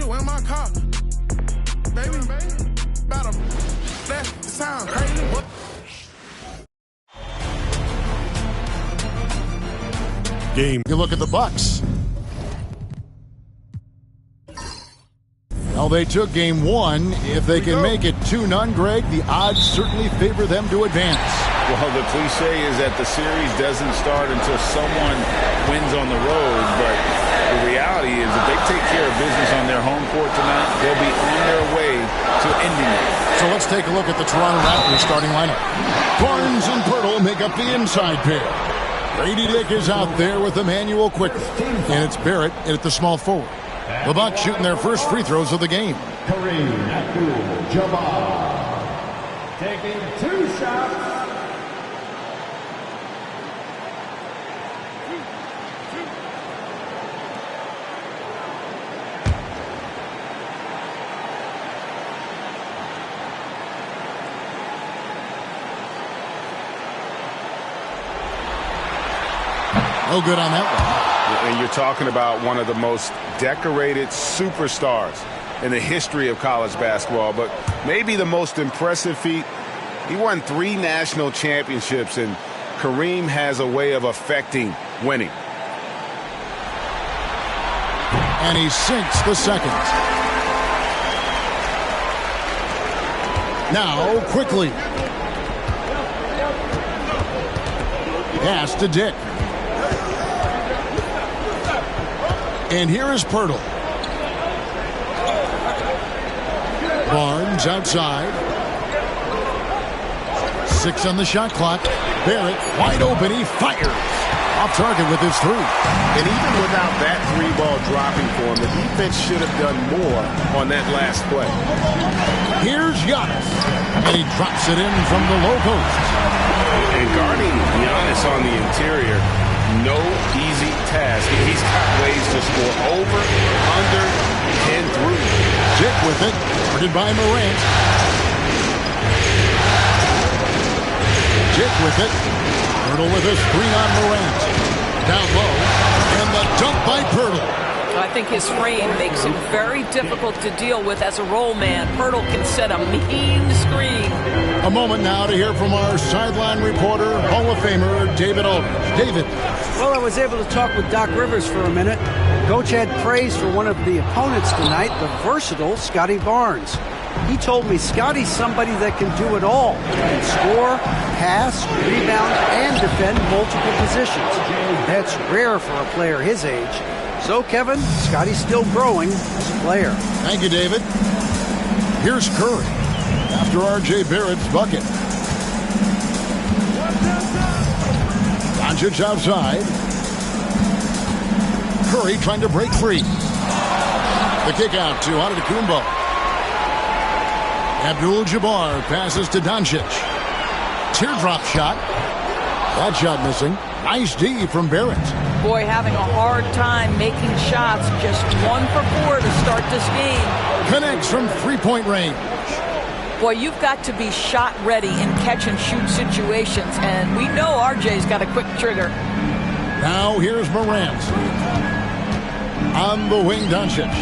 Really went my car. Baby, about a that sound crazy. Game. You look at the Bucks. Well, they took game one. If they can make it 2-0, Greg, the odds certainly favor them to advance. Well, the cliche is that the series doesn't start until someone wins on the road, but the reality is if they take care of business on their home court tonight, they'll be on their way to ending it. So let's take a look at the Toronto Raptors starting lineup. Barnes and Pirtle make up the inside pair. Grady Dick is out there with Emmanuel Quickly, and it's Barrett at the small forward. The Bucks shooting their first free throws of the game. Kareem Abdul-Jabbar taking 2 shots. No good on that one. And you're talking about one of the most decorated superstars in the history of college basketball, but maybe the most impressive feat. He won 3 national championships, and Kareem has a way of affecting winning. And he sinks the second. Now, quickly. Pass to Dick. And here is Pirtle. Barnes outside. 6 on the shot clock. Barrett wide open. He fires. Off target with his 3. And even without that 3-ball dropping for him, the defense should have done more on that last play. Here's Giannis. And he drops it in from the low post. And guarding Giannis on the interior, no easy task. He's got ways to score over, under, and through. Dick with it. Guarded by Morant. Dick with it. Pirtle with a screen on Morant. Down low. And the dunk by Pirtle. I think his frame makes him very difficult to deal with as a roll man. Pirtle can set a mean screen. A moment now to hear from our sideline reporter, Hall of Famer David Aldridge. David. Well, I was able to talk with Doc Rivers for a minute. Coach had praise for one of the opponents tonight, the versatile Scotty Barnes. He told me Scotty's somebody that can do it all. He can score, pass, rebound, and defend multiple positions. That's rare for a player his age. So, Kevin, Scotty's still growing as a player. Thank you, David. Here's Curry after R.J. Barrett's bucket. Doncic outside. Curry trying to break free. The kick out to Antetokounmpo. Abdul-Jabbar passes to Doncic. Teardrop shot. That shot missing. Nice D from Barrett. Boy, having a hard time making shots. Just 1 for 4 to start this game. Connects from 3-point range. Boy, you've got to be shot ready in catch-and-shoot situations, and we know RJ's got a quick trigger. Now here's Morant. On the wing, Doncic.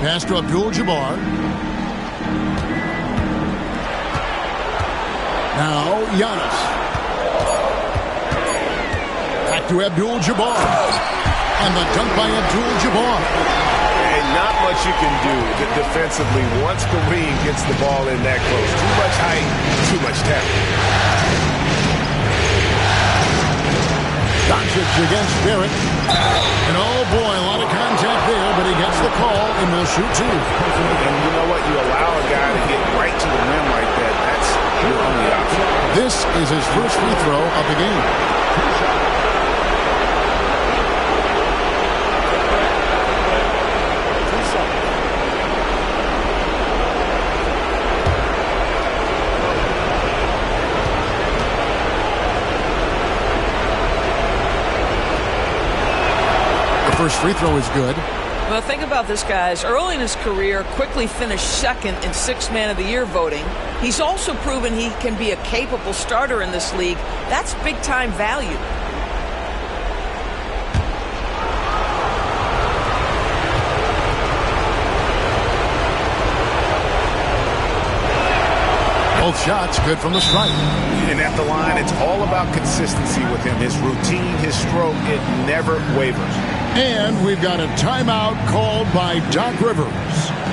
Pass to Abdul-Jabbar. Now Giannis. Back to Abdul-Jabbar. And the dunk by Abdul-Jabbar. Not much you can do defensively once Kareem gets the ball in that close. Too much height, too much tackling. Doncic against Barrett. And oh boy, a lot of contact there, but he gets the call and will shoot 2. And you know what? You allow a guy to get right to the rim like that. That's your only option. This is his first free throw of the game. First free throw is good. Well, think about this, guys. Early in his career, quickly finished second in 6th Man of the Year voting. He's also proven he can be a capable starter in this league. That's big-time value. Both shots good from the stripe. And at the line, it's all about consistency with him. His routine, his stroke, it never wavers. And we've got a timeout called by Doc Rivers.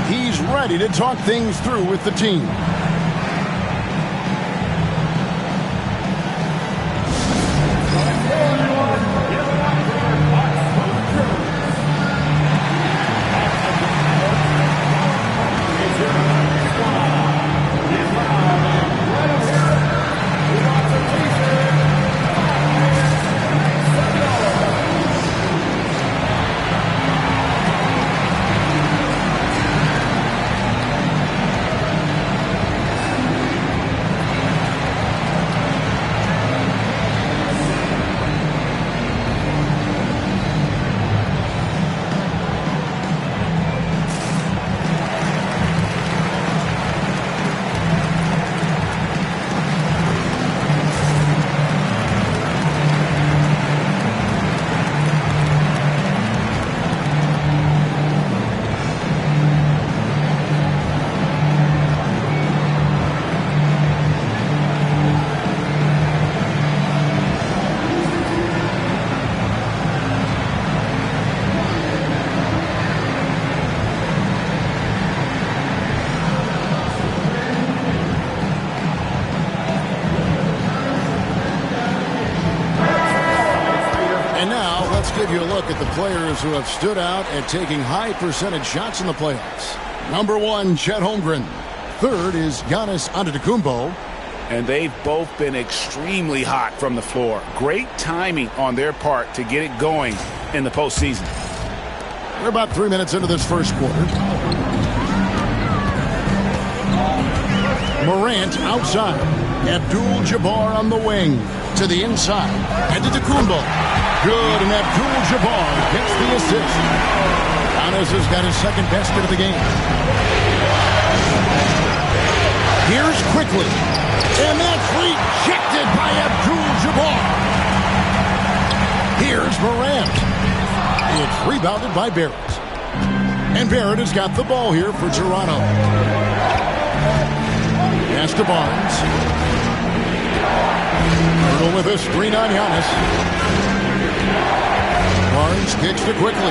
He's ready to talk things through with the team. Give you a look at the players who have stood out at taking high percentage shots in the playoffs. Number 1, Chet Holmgren. Third is Giannis Antetokounmpo. And they've both been extremely hot from the floor. Great timing on their part to get it going in the postseason. We're about 3 minutes into this first quarter. Morant outside. Abdul-Jabbar on the wing. To the inside. Antetokounmpo. Good, and Abdul-Jabbar gets the assist. Giannis has got his second basket of the game. Here's quickly. And that's rejected by Abdul-Jabbar. Here's Morant. It's rebounded by Barrett. And Barrett has got the ball here for Toronto. Pass to Barnes. Hurdle with a screen on Giannis. Barnes kicks to quickly.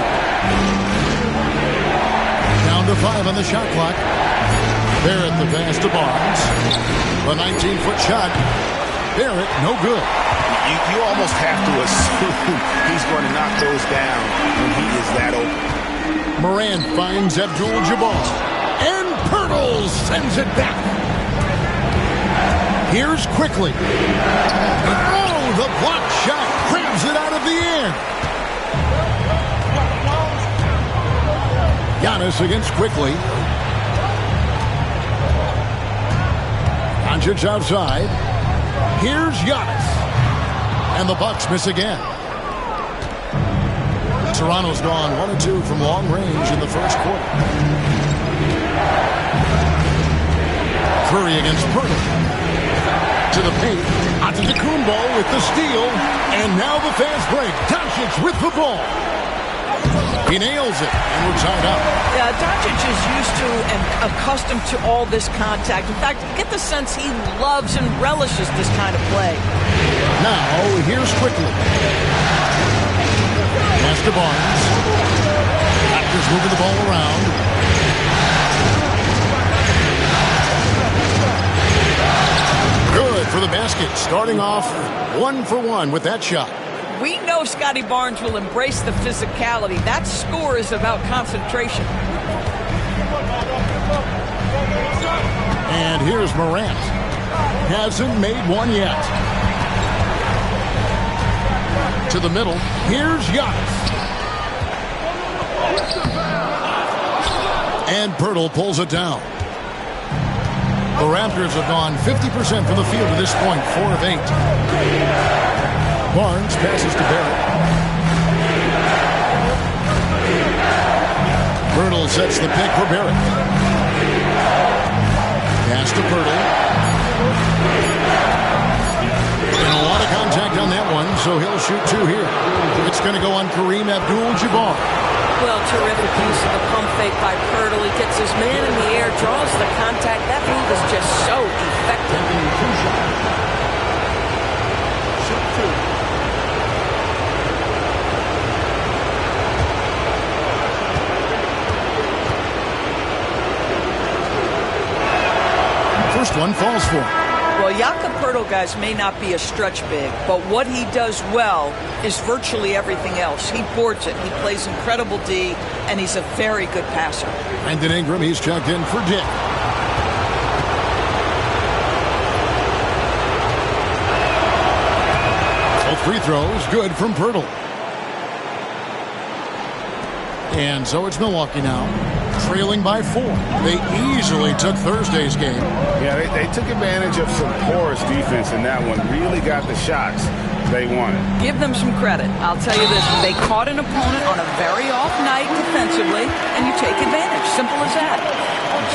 Down to 5 on the shot clock. Barrett the pass to Barnes. A 19-foot shot. Barrett, no good. You almost have to assume he's going to knock those down when he is that open. Morant finds Abdul-Jabbar. And Pirtle sends it back. Here's quickly. And oh, the block shot grabs it out of the air. Giannis against Quickly. Doncic outside. Here's Giannis. And the Bucks miss again. Toronto's gone 1 of 2 from long range in the first quarter. Curry against Pirtle. To the paint. Antetokounmpo with the steal. And now the fast break. Doncic with the ball. He nails it, and we're tied up. Yeah, Doncic is used to and accustomed to all this contact. In fact, you get the sense he loves and relishes this kind of play. Now, here's quickly. Pass to Barnes. Raptors moving the ball around. Good for the basket. Starting off 1 for 1 with that shot. We know Scotty Barnes will embrace the physicality. That score is about concentration. And here's Morant. Hasn't made one yet. To the middle. Here's Giannis. And Pirtle pulls it down. The Raptors have gone 50% from the field to this point, 4 of 8. Barnes passes to Barrett. Pirtle sets the pick for Barrett. Pass to Pirtle. And a lot of contact on that one, so he'll shoot 2 here. It's going to go on Kareem Abdul-Jabbar. Well, terrific use of the pump fake by Pirtle. He gets his man in the air, draws the contact. That move is just so effective. First one falls for him. Well, Jakob Poeltl, guys, may not be a stretch big, but what he does well is virtually everything else. He boards it. He plays incredible D, and he's a very good passer. Brandon Ingram, he's checked in for Dick. Both free throws good from Poeltl. And so it's Milwaukee now, trailing by 4. They easily took Thursday's game. Yeah, they took advantage of some porous defense in that one. Really got the shots they wanted. Give them some credit. I'll tell you this. They caught an opponent on a very off night defensively, and you take advantage. Simple as that.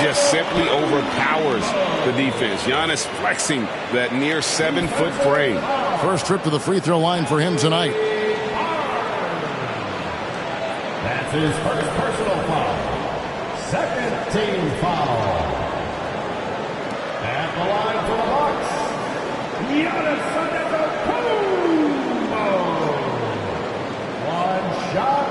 Just simply overpowers the defense. Giannis flexing that near 7-foot frame. First trip to the free throw line for him tonight. That's his first personal foul. Second team foul. At the line for the Bucks, Giannis Antetokounmpo. One shot.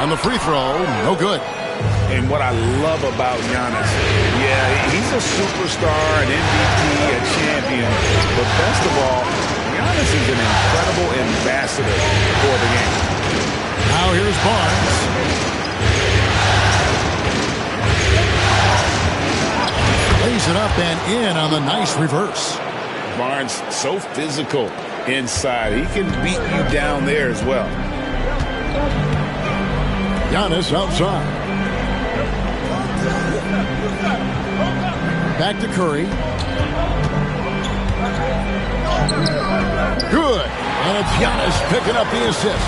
On the free throw, no good. And what I love about Giannis, yeah, he's a superstar, an MVP, a champion. But best of all, Giannis is an incredible ambassador for the game. Now here's Barnes. Lays it up and in on the nice reverse. Barnes, so physical inside. He can beat you down there as well. Giannis outside. Back to Curry. Good. And it's Giannis picking up the assist.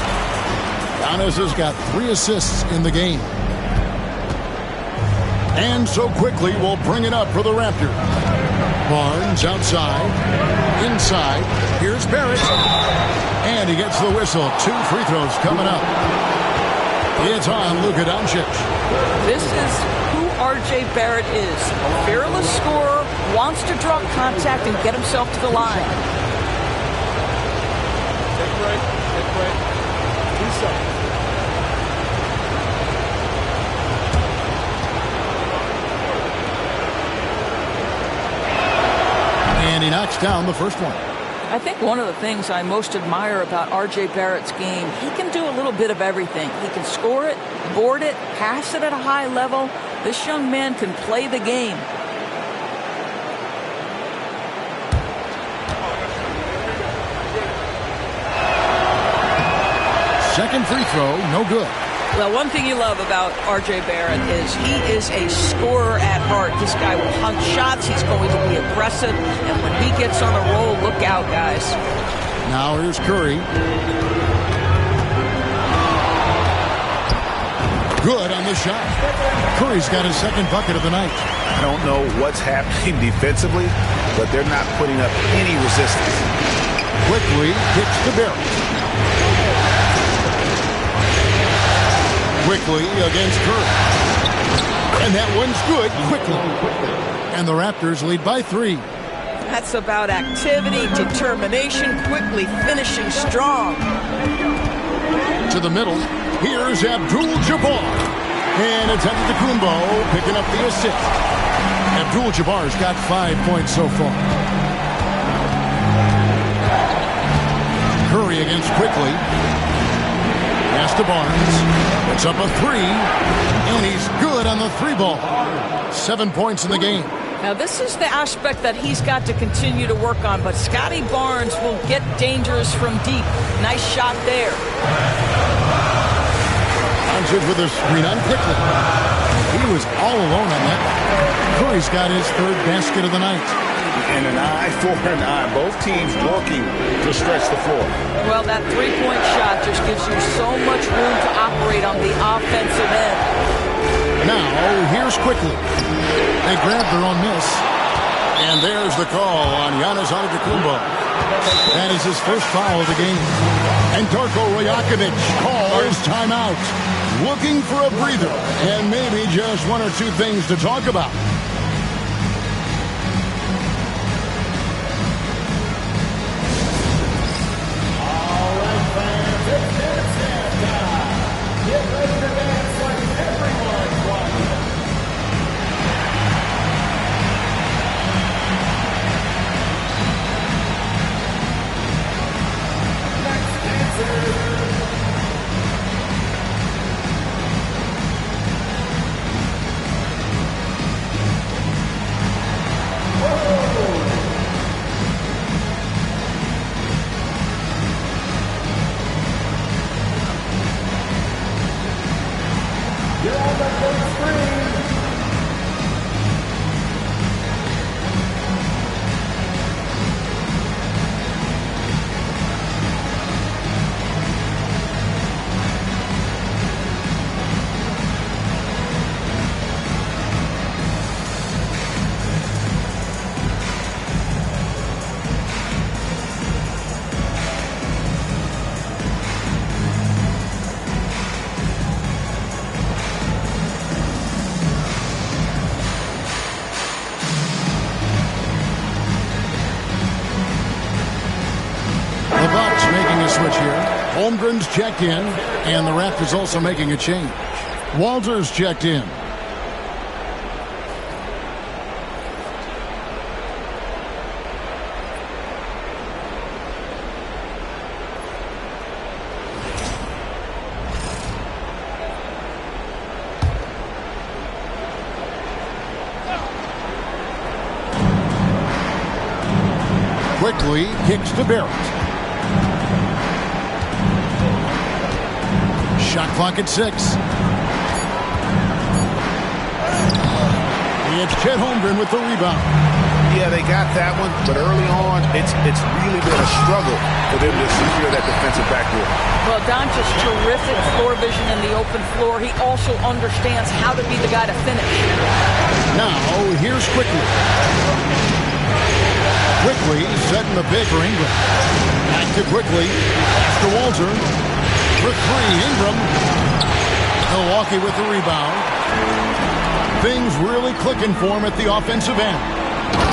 Giannis has got 3 assists in the game. And so quickly we'll bring it up for the Raptors. Barnes outside. Inside. Here's Barrett. And he gets the whistle. 2 free throws coming up. It's on Luka Doncic. This is who R.J. Barrett is. A fearless scorer, wants to draw contact and get himself to the line. Take break. 2 seconds. And he knocks down the first one. I think one of the things I most admire about R.J. Barrett's game, he can do a little bit of everything. He can score it, board it, pass it at a high level. This young man can play the game. Second free throw, no good. Well, one thing you love about R.J. Barrett is he is a scorer at heart. This guy will hunt shots. He's going to be aggressive. And when he gets on a roll, look out, guys. Now here's Curry. Good on the shot. Curry's got his second bucket of the night. I don't know what's happening defensively, but they're not putting up any resistance. Quickly kicks to Barrett. Quickly against Curry. And that one's good. Quickly. And the Raptors lead by 3. That's about activity, determination, quickly finishing strong. To the middle. Here's Abdul-Jabbar. And it's Antetokounmpo picking up the assist. Abdul-Jabbar's got 5 points so far. Curry against Quickly. Pass to Barnes. It's up a 3. And he's good on the 3 ball. 7 points in the game. Now, this is the aspect that he's got to continue to work on, but Scotty Barnes will get dangerous from deep. Nice shot there. Doncic with a screen on Quickly. He was all alone on that. Curry's got his 3rd basket of the night. And an eye for an eye. Both teams working to stretch the floor. Well, that 3-point shot just gives you so much room to operate on the offensive end. Here's Quickly. They grab their own miss. And there's the call on Giannis Antetokounmpo. That is his first foul of the game. And Darko Rajakovic calls timeout. Looking for a breather and maybe just one or two things to talk about. Switch here. Holmgren's checked in, and the Raptors also making a change. Walters checked in. Quickly kicks to Barrett. Shot clock at 6. It's Chet Holmgren with the rebound. Yeah, they got that one, but early on, it's really been a struggle for them to secure that defensive backboard. Well, Doncic's terrific floor vision in the open floor. He also understands how to be the guy to finish. Now, here's Quickly. Quickly setting the pick for Ingram. Back to Quickly. To Walter. For 3, Ingram. Milwaukee with the rebound. Things really clicking for him at the offensive end.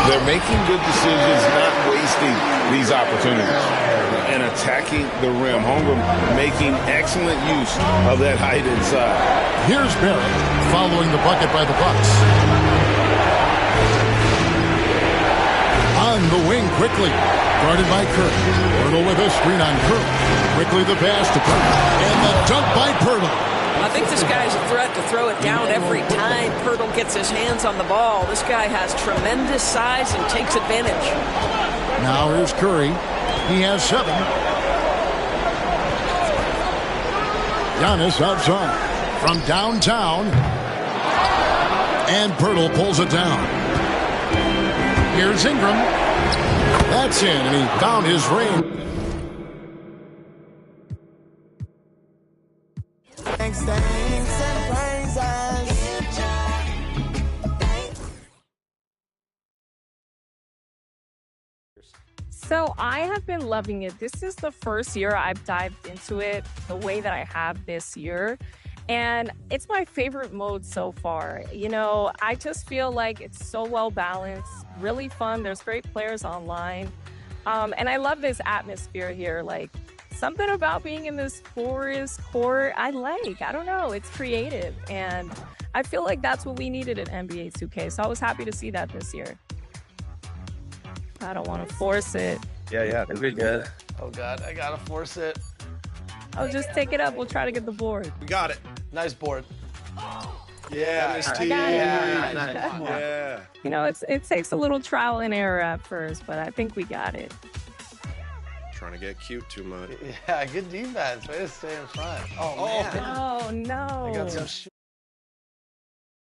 They're making good decisions, not wasting these opportunities. And attacking the rim. Holmgren making excellent use of that height inside. Here's Barrett following the bucket by the Bucks. On the wing quickly. Guarded by Kirk. Pirtle with a screen on Kirk. Quickly the pass to Kirk. And the dunk by Pirtle. I think this guy's a threat to throw it down every time Pirtle gets his hands on the ball. This guy has tremendous size and takes advantage. Now here's Curry. He has 7. Giannis outside. From downtown. And Pirtle pulls it down. Here's Ingram. That's in, and he found his ring. So I have been loving it. This is the first year I've dived into it the way that I have this year. And it's my favorite mode so far. You know, I just feel like it's so well balanced, really fun. There's great players online. And I love this atmosphere here. Like, something about being in this forest court, I don't know, it's creative. And I feel like that's what we needed in NBA 2K. So I was happy to see that this year. I don't want to force it. Yeah, we're good. Oh, God, I got to force it. Oh, just take it up. We'll try to get the board. We got it. Nice board. Yeah, I got it. Yeah. You know, it takes a little trial and error at first, but I think we got it. Trying to get cute too much. Yeah, good defense. Way to stay in front. Oh, man. Oh, no. I got some